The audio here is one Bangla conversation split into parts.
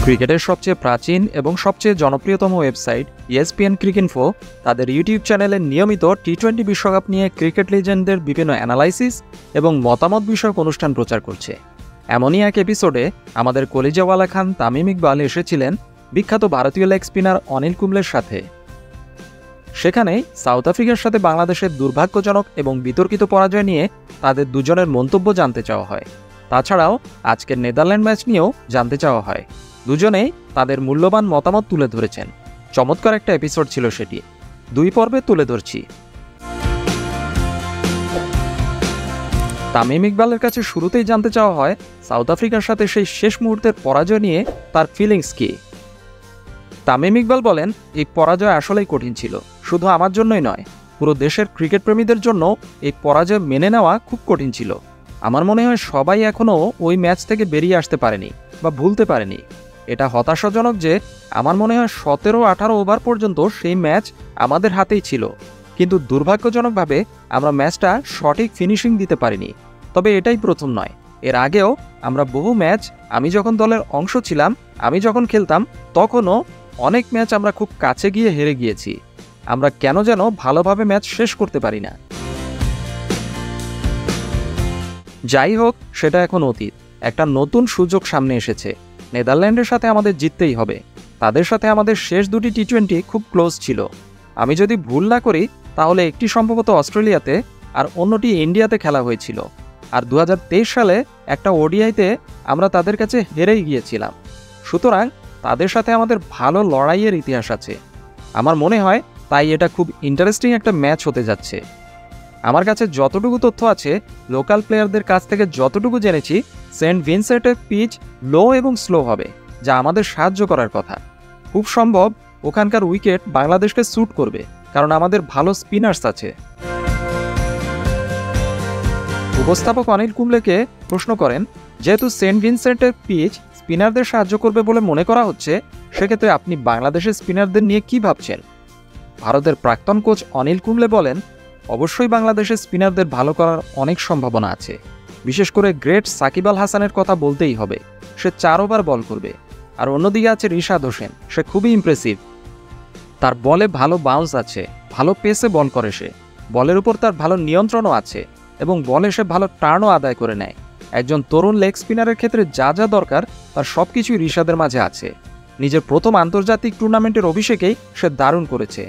ক্রিকেটের সবচেয়ে প্রাচীন এবং সবচেয়ে জনপ্রিয়তম ওয়েবসাইট ESPN ক্রিকইনফো তাদের ইউটিউব চ্যানেলে নিয়মিত টি-20 বিশ্বকাপ নিয়ে ক্রিকেট লিজেন্ডদের বিভিন্ন অ্যানালাইসিস এবং মতামত বিষয়ক অনুষ্ঠান প্রচার করছে। এমনই এক এপিসোডে আমাদের কলিজাওয়ালা খান তামিম ইকবাল এসেছিলেন বিখ্যাত ভারতীয় লেগ স্পিনার অনিল কুম্বলের সাথে। সেখানে সাউথ আফ্রিকার সাথে বাংলাদেশের দুর্ভাগ্যজনক এবং বিতর্কিত পরাজয় নিয়ে তাদের দুজনের মন্তব্য জানতে চাওয়া হয়। তাছাড়াও আজকের নেদারল্যান্ড ম্যাচ নিয়েও জানতে চাওয়া হয়। দুজনেই তাদের মূল্যবান মতামত তুলে ধরেছেন। চমৎকার একটা এপিসোড ছিল সেটি। 2 পর্বে তুলে ধরছি। তামিম ইকবালের কাছে শুরুতেই জানতে চাওয়া হয় সাউথ আফ্রিকার সাথে সেই শেষ মুহূর্তের পরাজয় নিয়ে তার ফিলিংস কি। তামিম ইকবাল বলেন, এই পরাজয় আসলেই কঠিন ছিল, শুধু আমার জন্যই নয়, পুরো দেশের ক্রিকেট প্রেমীদের জন্য এই পরাজয় মেনে নেওয়া খুব কঠিন ছিল। আমার মনে হয় সবাই এখনও ওই ম্যাচ থেকে বেরিয়ে আসতে পারেনি বা ভুলতে পারেনি। এটা হতাশাজনক যে আমার মনে হয় 17-18 ওভার পর্যন্ত সেই ম্যাচ আমাদের হাতেই ছিল, কিন্তু দুর্ভাগ্যজনকভাবে আমরা ম্যাচটা সঠিক ফিনিশিং দিতে পারিনি। তবে এটাই প্রথম নয়, এর আগেও আমরা বহু ম্যাচ, আমি যখন দলের অংশ ছিলাম, আমি যখন খেলতাম, তখনও অনেক ম্যাচ আমরা খুব কাছে গিয়ে হেরে গিয়েছি। আমরা কেন যেন ভালোভাবে ম্যাচ শেষ করতে পারি না। যাই হোক, সেটা এখন অতীত। একটা নতুন সুযোগ সামনে এসেছে। নেদারল্যান্ডের সাথে আমাদের জিততেই হবে। তাদের সাথে আমাদের শেষ 2টি টি-20 খুব ক্লোজ ছিল। আমি যদি ভুল না করি তাহলে একটি সম্ভবত অস্ট্রেলিয়াতে আর অন্যটি ইন্ডিয়াতে খেলা হয়েছিল। আর 2023 সালে একটা ওডিআইতে আমরা তাদের কাছে হেরেই গিয়েছিলাম। সুতরাং তাদের সাথে আমাদের ভালো লড়াইয়ের ইতিহাস আছে। আমার মনে হয় তাই এটা খুব ইন্টারেস্টিং একটা ম্যাচ হতে যাচ্ছে। আমার কাছে যতটুকু তথ্য আছে, লোকাল প্লেয়ারদের কাছ থেকে যতটুকু জেনেছি, সেন্ট ভিনসেন্টের পিচ লো এবং স্লো হবে, যা আমাদের সাহায্য করার কথা। খুব সম্ভব ওখানকার উইকেট বাংলাদেশকে স্যুট করবে, কারণ আমাদের ভালো স্পিনার্স আছে। উপস্থাপক অনিল কুম্বলেকে প্রশ্ন করেন, যেহেতু সেন্ট ভিনসেন্টের পিচ স্পিনারদের সাহায্য করবে বলে মনে করা হচ্ছে, সেক্ষেত্রে আপনি বাংলাদেশের স্পিনারদের নিয়ে কি ভাবছেন? ভারতের প্রাক্তন কোচ অনিল কুম্বলে বলেন, অবশ্যই বাংলাদেশের স্পিনারদের ভালো করার অনেক সম্ভাবনা আছে। বিশেষ করে গ্রেট সাকিব আল হাসানের কথা বলতেই হবে। সে 4 ওভার বল করবে। আর অন্যদিকে আছে রিশাদ হোসেন, সে খুবই ইমপ্রেসিভ। তার বলে ভালো বাউন্স আছে, ভালো পেসে বল করে সে, বলের উপর তার ভালো নিয়ন্ত্রণও আছে এবং বলে সে ভালো টার্নও আদায় করে নেয়। একজন তরুণ লেগ স্পিনারের ক্ষেত্রে যা যা দরকার তার সব কিছুই রিশাদের মাঝে আছে। নিজের প্রথম আন্তর্জাতিক টুর্নামেন্টের অভিষেকেই সে দারুণ করেছে।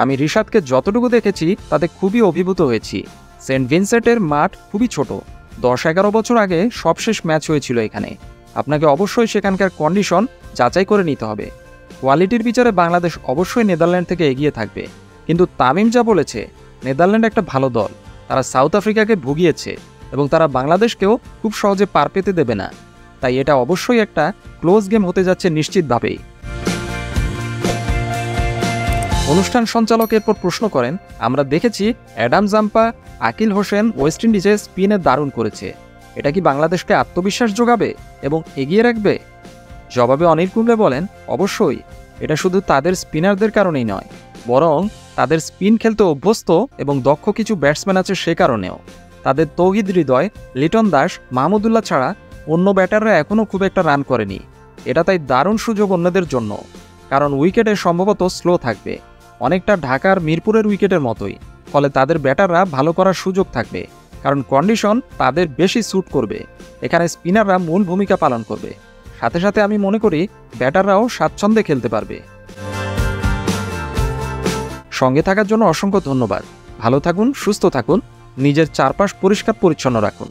আমি রিশাদকে যতটুকু দেখেছি তাতে খুবই অভিভূত হয়েছি। সেন্ট ভিনসেন্টের মাঠ খুবই ছোট। 10-11 বছর আগে সবশেষ ম্যাচ হয়েছিল এখানে। আপনাকে অবশ্যই সেখানকার কন্ডিশন যাচাই করে নিতে হবে। কোয়ালিটির বিচারে বাংলাদেশ অবশ্যই নেদারল্যান্ড থেকে এগিয়ে থাকবে। কিন্তু তামিম যা বলেছে, নেদারল্যান্ড একটা ভালো দল। তারা সাউথ আফ্রিকাকে ভুগিয়েছে এবং তারা বাংলাদেশকেও খুব সহজে পার পেতে দেবে না। তাই এটা অবশ্যই একটা ক্লোজ গেম হতে যাচ্ছে নিশ্চিতভাবেই। অনুষ্ঠান সঞ্চালক এরপর প্রশ্ন করেন, আমরা দেখেছি Adam Zampa, Akeal Hosein West ইন্ডিজে স্পিনে দারুণ করেছে। এটা কি বাংলাদেশকে আত্মবিশ্বাস যোগাবে এবং এগিয়ে রাখবে? জবাবে অনিল কুম্বলে বলেন, অবশ্যই। এটা শুধু তাদের স্পিনারদের কারণেই নয়, বরং তাদের স্পিন খেলতে অভ্যস্ত এবং দক্ষ কিছু ব্যাটসম্যান আছে সে কারণেও। তাদের তৌহিদ হৃদয়, লিটন দাস, মাহমুদুল্লাহ ছাড়া অন্য ব্যাটাররা এখনও খুব একটা রান করেনি। এটা তাই দারুণ সুযোগ অন্যদের জন্য, কারণ উইকেটে সম্ভবত স্লো থাকবে, অনেকটা ঢাকার মিরপুরের উইকেটের মতোই। ফলে তাদের ব্যাটাররা ভালো করার সুযোগ থাকবে, কারণ কন্ডিশন তাদের বেশি স্যুট করবে। এখানে স্পিনাররা মূল ভূমিকা পালন করবে। সাথে সাথে আমি মনে করি ব্যাটাররাও স্বাচ্ছন্দ্যে খেলতে পারবে। সঙ্গে থাকার জন্য অসংখ্য ধন্যবাদ। ভালো থাকুন, সুস্থ থাকুন, নিজের চারপাশ পরিষ্কার পরিচ্ছন্ন রাখুন।